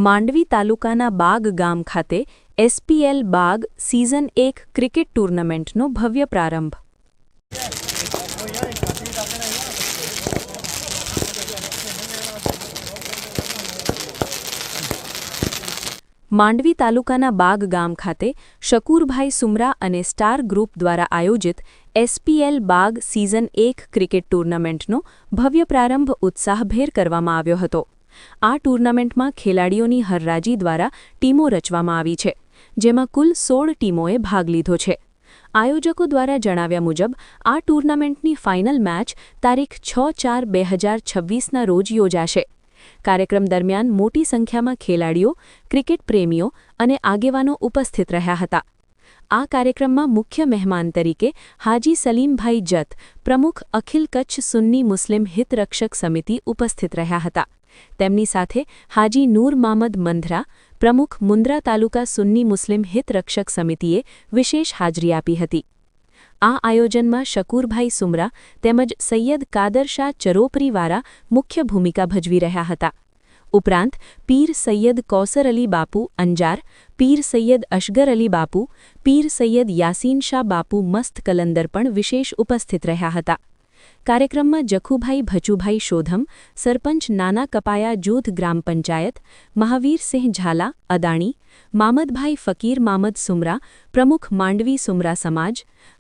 માંડવી તાલુકાના બાગ ગામ ખાતે એસપીએલ બાગ સિઝન 1 ક્રિકેટ ટૂર્નામેન્ટનો ભવ્ય પ્રારંભ. માંડવી તાલુકાના બાગ ગામ ખાતે શકુરભાઈ સુમરા અને સ્ટાર ગ્રુપ દ્વારા આયોજિત એસપીએલ બાગ સિઝન 1 ક્રિકેટ ટૂર્નામેન્ટનો ભવ્ય પ્રારંભ ઉત્સાહભેર કરવામાં આવ્યો હતો. આ ટૂર્નામેન્ટમાં ખેલાડીઓની હરરાજી દ્વારા ટીમો રચવામાં આવી છે, જેમાં કુલ 16 ટીમોએ ભાગ લીધો છે. આયોજકો દ્વારા જણાવ્યા મુજબ આ ટૂર્નામેન્ટની ફાઇનલ મેચ તારીખ 6/4/2026ના રોજ યોજાશે. કાર્યક્રમ દરમિયાન મોટી સંખ્યામાં ખેલાડીઓ, ક્રિકેટ પ્રેમીઓ અને આગેવાનો ઉપસ્થિત રહ્યા હતા. આ કાર્યક્રમમાં મુખ્ય મહેમાન તરીકે હાજી સલીમભાઈ જત, પ્રમુખ અખિલ કચ્છ સુન્ની મુસ્લિમ હિતરક્ષક સમિતિ ઉપસ્થિત રહ્યા હતા. તેમની સાથે હાજી નૂર મામદ મંધરા, પ્રમુખ મુન્દ્રા તાલુકા સુન્ની મુસ્લિમ હિતરક્ષક સમિતિએ વિશેષ હાજરી આપી હતી. આ આયોજનમાં શકુરભાઈ સુમરા તેમજ સૈયદ કાદર શાહ ચરોપરીવાળા મુખ્ય ભૂમિકા ભજવી રહ્યા હતા. ઉપરાંત પીર સૈયદ કૌસર અલી બાપુ અંજાર, પીર સૈયદ અશગર અલી બાપુ, પીર સૈયદ યાસીન શાહ બાપુ મસ્ત કલંદર પણ વિશેષ ઉપસ્થિત રહ્યા હતા. કાર્યક્રમમાં જખુભાઈ ભચુભાઈ શોધમ, સરપંચ નાના કપાયા જૂથ ગ્રામ પંચાયત, મહાવીરસિંહ ઝાલા અદાણી, મામદભાઈ ફકીર મામદ સુમરા, પ્રમુખ માંડવી સુમરા સમાજ,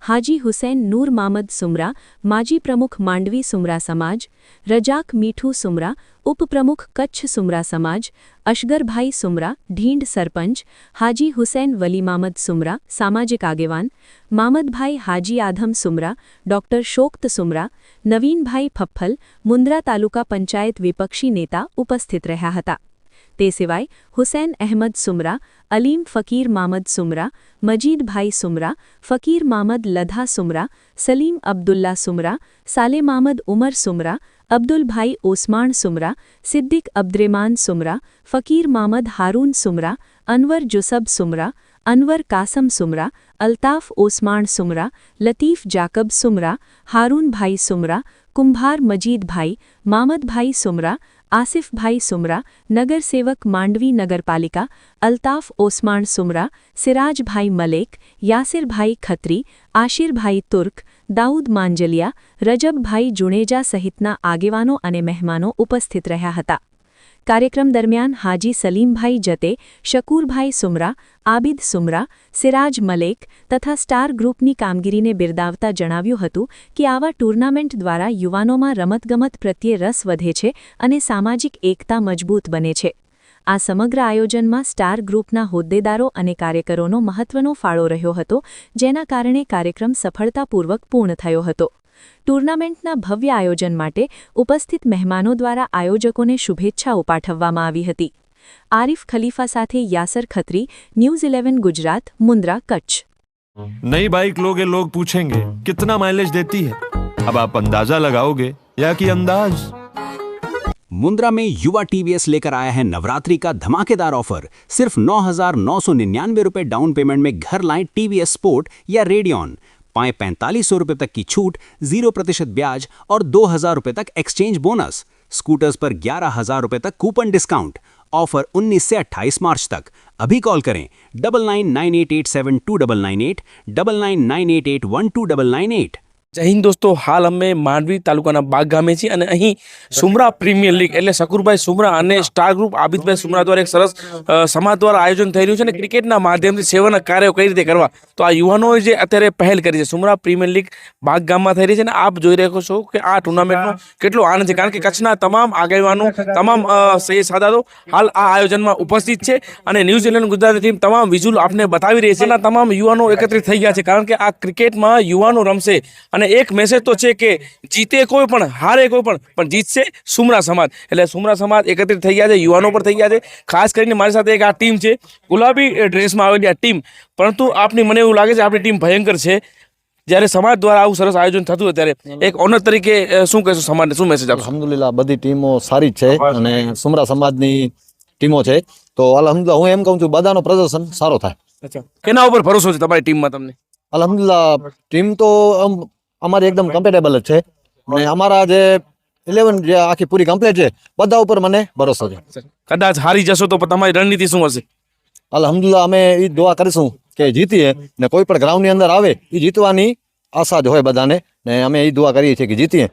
હાજી હુસૈન નૂર મામદ સુમરા, માજી પ્રમુખ માંડવી સુમરા સમાજ, રજાક મીઠુ સુમરા, ઉપપ્રમુખ કચ્છ સુમરા સમાજ, અશગરભાઈ સુમરા ઢીંડ સરપંચ, હાજી હુસૈન વલી મામદ સુમરા સામાજિક આગેવાન, મામદભાઈ હાજી આધમ સુમરા, ડોક્ટર શોક્ત સુમરા, નવીનભાઈ ફફ્ફલ, મુન્દ્રા તાલુકા પંચાયત વિપક્ષી નેતા ઉપસ્થિત રહ્યા હતા. તે સિવાય હુસૈન અહેમદ સુમરા, અલીમ ફકીર મામદ સુમરા, મજીદભાઈ સુમરા, ફકીર મામદ લધા સુમરા, સલીમ અબ્દુલ્લા સુમરા, સાલે મામદ ઉમર સુમરા, અબ્દુલભાઈ ઓસમાણ સુમરા, સિદ્દીક અબ્દ્રેમાન સુમરા, ફકીર મામદ હારૂન સુમરા, અનવર જુસબ સુમરા, અનવર કાસમ સુમરા, અલ્તાફ ઓસમાણ સુમરા, લતીફ જાકબ સુમરા, હારૂનભાઈ સુમરા, કુંભાર મજીદભાઈ, મામદભાઈ સુમરા, આસિફભાઈ સુમરા, નગરસેવક માંડવી નગરપાલિકા, અલ્તાફ ઓસમાણ સુમરા, સિરાજભાઈ મલેક, યાસિરભાઈ ખત્રી, આશિરભાઈ તુર્ક, દાઉદ માંજલિયા, રજબભાઈ જુણેજા સહિતના આગેવાનો અને મહેમાનો ઉપસ્થિત રહ્યા હતા. કાર્યક્રમ દરમિયાન હાજી સલીમભાઈ જતે, શકુરભાઈ સુમરા, આબિદ સુમરા, સિરાજ મલેક તથા સ્ટાર ગ્રુપની કામગીરીને બિરદાવતા જણાવ્યું હતું કે આવા ટૂર્નામેન્ટ દ્વારા યુવાનોમાં રમતગમત પ્રત્યે રસ વધે છે અને સામાજિક એકતા મજબૂત બને છે. આ સમગ્ર આયોજનમાં સ્ટાર ગ્રુપના હોદ્દેદારો અને કાર્યકરોનો મહત્વનો ફાળો રહ્યો હતો, જેના કારણે કાર્યક્રમ સફળતાપૂર્વક પૂર્ણ થયો હતો. ટૂર્નામેન્ટના ભવ્ય આયોજન માટે ઉપસ્થિત મહેમાનો દ્વારા આયોજકોને શુભેચ્છાઓ પાઠવવામાં આવી હતી. આરિફ ખલીફા સાથે યાસર ખત્રી, ન્યૂઝ 11 ગુજરાત, મુન્દ્રા, કચ્છ. नई बाइक लोगे लोग पूछेंगे कितना माइलेज देती है. अब आप अंदाजा लगाओगे या कि अंदाज. मुंद्रा में युवा टीवीएस लेकर आया है नवरात्रि का धमाकेदार ऑफर. सिर्फ 9,999 रुपए डाउन पेमेंट में घर लाएं टीवीएस स्पोर्ट या रेडियन. पाएं 4500 रुपए तक की छूट, 0% ब्याज और 2,000 रुपए तक एक्सचेंज बोनस. स्कूटर्स पर 11,000 रुपए तक कूपन डिस्काउंट. ऑफर 19 से 28 मार्च तक. अभी कॉल करें 9998872998, 9998812998. જય હિન્દ દોસ્તો, હાલ અમે માંડવી તાલુકાના બાગ ગામે છીએ અને અહીં સુમરા પ્રીમિયર લીગ એટલે શકુરભાઈ સુમરા અને સ્ટાર ગ્રુપ આબિદભાઈ સુમરા દ્વારા એક સરસ સમાજ દ્વારા આયોજન થઈ રહ્યું છે અને ક્રિકેટના માધ્યમથી સેવાના કાર્યો કઈ રીતે કરવા, તો આ યુવાનોએ જે અત્યારે પહેલ કરી છે સુમરા પ્રીમિયર લીગ બાગ ગામમાં થઈ રહી છે અને આપ જોઈ રહ્યા છો કે આ ટુર્નામેન્ટનો કેટલો આનંદ છે, કારણ કે કચ્છના તમામ આગેવાનો, તમામ સાદાતો હાલ આ આયોજનમાં ઉપસ્થિત છે અને ન્યૂઝ 11 ગુજરાતની ટીમ તમામ વિઝ્યુઅલ આપને બતાવી રહી છે. તમામ યુવાનો એકત્રિત થઈ ગયા છે, કારણ કે આ ક્રિકેટમાં યુવાનો રમશે અને એક મેસેજ તો છે કે જીતે કોઈ પણ, હારે કોઈ પણ જીતશે સુમરા સમાજ. એટલે સુમરા સમાજ એકત્રિત થઈ ગયા છે, યુવાનો પર થઈ ગયા છે. ખાસ કરીને મારી સાથે એક આ ટીમ છે, ગુલાબી ડ્રેસમાં આવેલી આ ટીમ, પરંતુ આપની મને એવું લાગે છે આપણી ટીમ ભયંકર છે. જ્યારે સમાજ દ્વારા આવું સરસ આયોજન થતું હોય ત્યારે એક ઓનર તરીકે શું કહેશો, સમાજને શું મેસેજ આપશો? અલ્હમ્દુલિલ્લાહ બધી ટીમો સારી જ છે અને સુમરા સમાજની ટીમો છે, તો અલ્હમ્દુલિલ્લાહ હું એમ કહું છું બધાનો પ્રદર્શન સારો થાય. અચ્છા, કેના ઉપર ભરોસો છે તમારી ટીમમાં તમને? અલ્હમ્દુલિલ્લાહ ટીમ તો અમારી એકદમ કમ્ફર્ટેબલ જ છે અને અમારા જે 11 જે આખી પૂરી કમ્પ્લીટ છે, બધા ઉપર મને ભરોસો છે. કદાચ હારી જશો તો તમારી રણનીતિ શું હશે? અલ્હમ્દુલિલ્લાહ અમે એ દુઆ કરીશું કે જીતીએ, ને કોઈ પણ ગ્રાઉન્ડની અંદર આવે એ જીતવાની આશા જ હોય બધાને, ને અમે એ દુઆ કરીએ છીએ કે જીતીએ.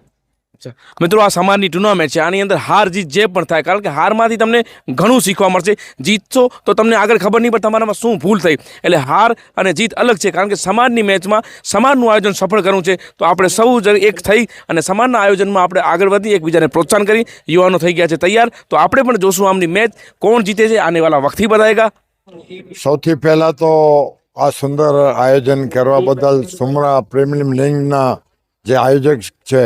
મિત્રો, આ સમાજની ટુર્નામેન્ટ છે, આની અંદર હાર જીત જે પણ થાય, કારણ કે હારમાંથી તમને ઘણું શીખવા મળશે. જીતશો તો તમને આગળ ખબર નહીં પડે તમારામાં શું ભૂલ થઈ. એટલે હાર અને જીત અલગ છે, કારણ કે સમાજની મેચમાં સમાજનું આયોજન સફળ કરવું છે, તો આપણે સૌ એક થઈ અને સમાજના આયોજનમાં આપણે આગળ વધી, એકબીજાને પ્રોત્સાહન કરી. યુવાનો થઈ ગયા છે તૈયાર, તો આપણે પણ જોશું આમની મેચ કોણ જીતે છે, આને વાલા વક્તથી બતાવેગા. સૌથી પહેલા તો આ સુંદર આયોજન કરવા બદલ સુમરા પ્રીમિયર લીગના જે આયોજક છે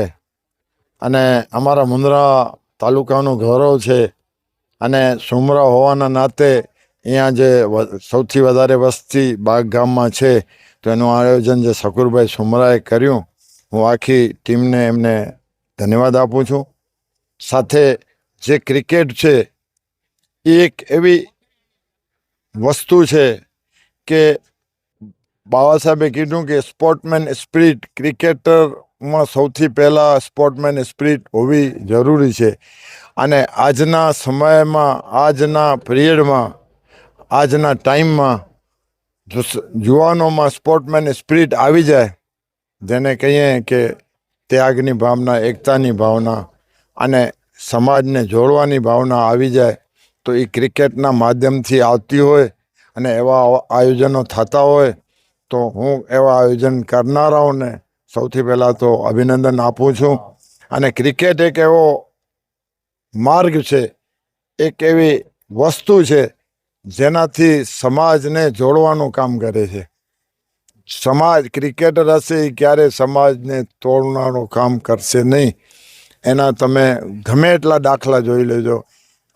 અને અમારા મુંદ્રા તાલુકાનું ગૌરવ છે, અને સુમરા હોવાના નાતે અહીંયા જે સૌથી વધારે વસ્તી બાગ ગામમાં છે, તો એનું આયોજન જે શકુરભાઈ સુમરાએ કર્યું, હું આખી ટીમને એમને ધન્યવાદ આપું છું. સાથે જે ક્રિકેટ છે એ એક એવી વસ્તુ છે કે બાબા સાહેબે કીધું કે સ્પોર્ટમેન સ્પિરિટ, ક્રિકેટરમાં સૌથી પહેલાં સ્પોર્ટમેન સ્પિરિટ હોવી જરૂરી છે. અને આજના સમયમાં, આજના પિરિયડમાં, આજના ટાઈમમાં જો યુવાનોમાં સ્પોર્ટમેન સ્પિરિટ આવી જાય, જેને કહીએ કે ત્યાગની ભાવના, એકતાની ભાવના અને સમાજને જોડવાની ભાવના આવી જાય, તો એ ક્રિકેટના માધ્યમથી આવતી હોય અને એવા આયોજનો થતા હોય, તો હું એવા આયોજન કરનારાઓને સૌથી પહેલાં તો અભિનંદન આપું છું. અને ક્રિકેટ એક એવો માર્ગ છે, એક એવી વસ્તુ છે જેનાથી સમાજને જોડવાનું કામ કરે છે. સમાજ ક્રિકેટર હશે એ ક્યારે સમાજને તોડવાનું કામ કરશે નહીં. એના તમે ગમે એટલા દાખલા જોઈ લેજો.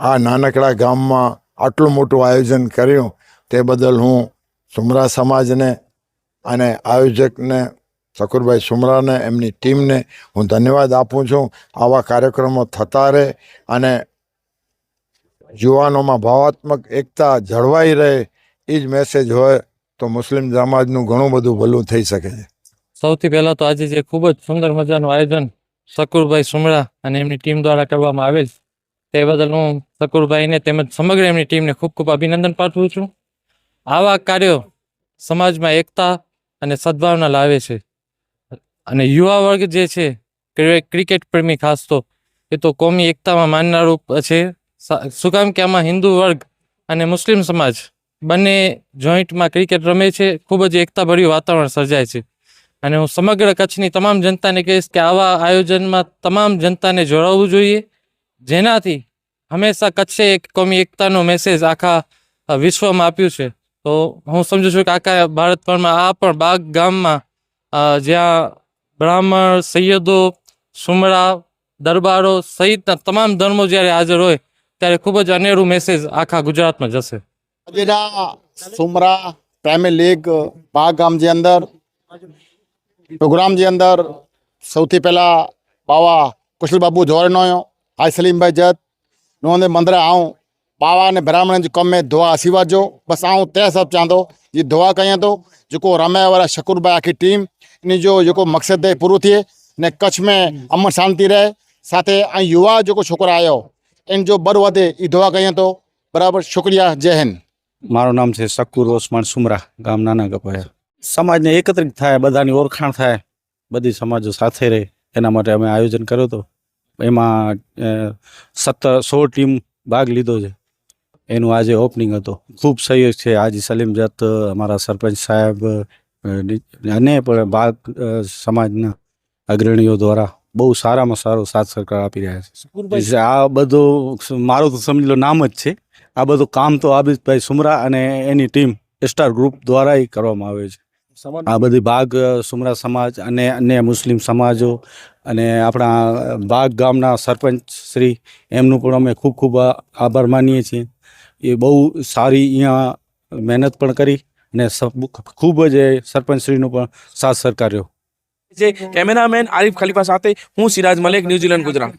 આ નાનકડા ગામમાં આટલું મોટું આયોજન કર્યું, તે બદલ હું સુમરા સમાજને અને આયોજકને શકુરભાઈ સુમરાને, એમની ટીમને હું ધન્યવાદ આપું છું. આવા કાર્યક્રમો થતા રહે અને યુવાનોમાં ભાવાત્મક એકતા જળવાઈ રહે, એ જ મેસેજ હોય તો મુસ્લિમ સમાજનું ઘણું બધું ભલું થઈ શકે છે. સૌથી પહેલાં તો આજે જે ખૂબ જ સુંદર મજાનું આયોજન શકુરભાઈ સુમરા અને એમની ટીમ દ્વારા કરવામાં આવેલ, તે બદલ હું શકુરભાઈને તેમજ સમગ્ર એમની ટીમને ખૂબ ખૂબ અભિનંદન પાઠવું છું. આવા કાર્યો સમાજમાં એકતા અને સદ્ભાવના લાવે છે. અને યુવા વર્ગ જે છે, ક્રિકેટ પ્રેમી ખાસ તો, એ તો કોમી એકતામાં માનનારું છે. શું કામ કે આમાં હિન્દુ વર્ગ અને મુસ્લિમ સમાજ બંને જોઈન્ટમાં ક્રિકેટ રમે છે. ખૂબ જ એકતાભર્યું વાતાવરણ સર્જાય છે. અને હું સમગ્ર કચ્છની તમામ જનતાને કહીશ કે આવા આયોજનમાં તમામ જનતાને જોડાવવું જોઈએ, જેનાથી હંમેશા કચ્છે એક કોમી એકતાનો મેસેજ આખા વિશ્વમાં આપ્યું છે. તો હું સમજુ છું કે આખા ભારતભરમાં આ પણ બાગ ગામમાં જ્યાં બ્રાહ્મણ, સૈયદો, સુમરા, દરબારો સહિતના તમામ ધર્મો જ્યારે હાજર હોય, ત્યારે ખૂબ જ અનેરું મેસેજ આખા ગુજરાતમાં જશે. આજના સુમરા પ્રીમિયર લીગ બાગ ગામ જે અંદર પ્રોગ્રામ જે અંદર સૌથી પહેલાં બાવા કુશલ બાબू જોરનો हाय सलीम भाई जत नुंदे मंदिर आऊँ बाबा ने ब्राह्मण जी कम में दुआ आशीर्वाद जो बस आऊँ तय सब चाहतो ये दुआ कहें तो जो रमे वाला शकूर भाई आखी टीम इन जो मकसद है पूરું थिए ने कच्छ में अमन शांति रहे साथ युवा जो छोकरा आयो इन जो बर वधे ये दुआ कहें तो बराबर शुक्रिया. जय हिंद. મારું નામ છે શકુર ઓસમાન સુમરા, ગામ નાના કપાયા. સમાજને એકત્રિત થાય, બધાની ઓળખાણ થાય, બધી સમાજો સાથે રહે, એના માટે અમે આયોજન કર્યું હતું. એમાં 16 ટીમ ભાગ લીધો છે. એનું આજે ઓપનિંગ હતું. ખૂબ સહયોગ છે હાજી સલીમ જત, અમારા સરપંચ સાહેબ અને પણ ભાગ સમાજના અગ્રણીઓ દ્વારા બહુ સારામાં સારો સાથ સરકાર આપી રહ્યા છે. આ બધું મારું તો સમજી લો નામ જ છે. આ બધું કામ તો આબિદભાઈ સુમરા અને એની ટીમ સ્ટાર ગ્રુપ દ્વારા કરવામાં આવે છે. આ બધી બાગ સુમરા સમાજ અને અન્ય મુસ્લિમ સમાજો અને આપણા બાગ ગામના સરપંચ શ્રી, એમનું પણ અમે ખૂબ ખૂબ આભાર માનીએ છીએ. એ બહુ સારી અહીંયા મહેનત પણ કરી અને ખૂબ જ સરપંચશ્રીનો પણ સાથ સરકાર રહ્યો. કેમેરામેન આરિફ ખલીફા સાથે હું સિરાજ મલેક, ન્યૂઝીલેન્ડ, ગુજરાત.